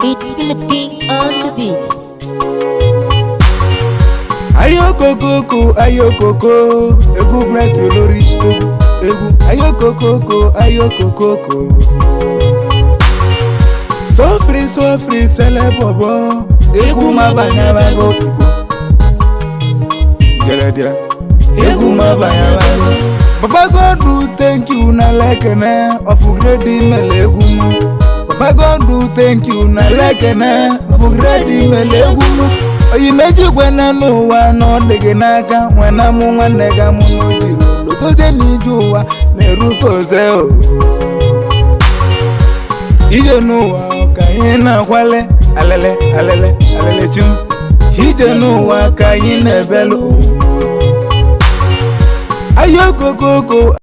It's Philippine on the beats. Ayokoko, ayokoko, Egwu break Olori, Egwu, ayokoko, ayokoko. So free, sele bobo, Egwu mabanya bago, Geladia, Egwu mabanya bago. Baba God do thank you na lekene, ofugreди mele Egwu mu. Baba God do thank you na lekene, ofugredi mele Egwu mu. Oyimeji gwena n'ụwa n'ọdịghị n'aka nwena mụ nwanne ga mụ n'ojiro lotozie n'ije ụwa na-eruko oze o ije n'ụwa ka anyị na-akwale alele chum ije n'ụwa ka anyị na-ebelu ayokokoko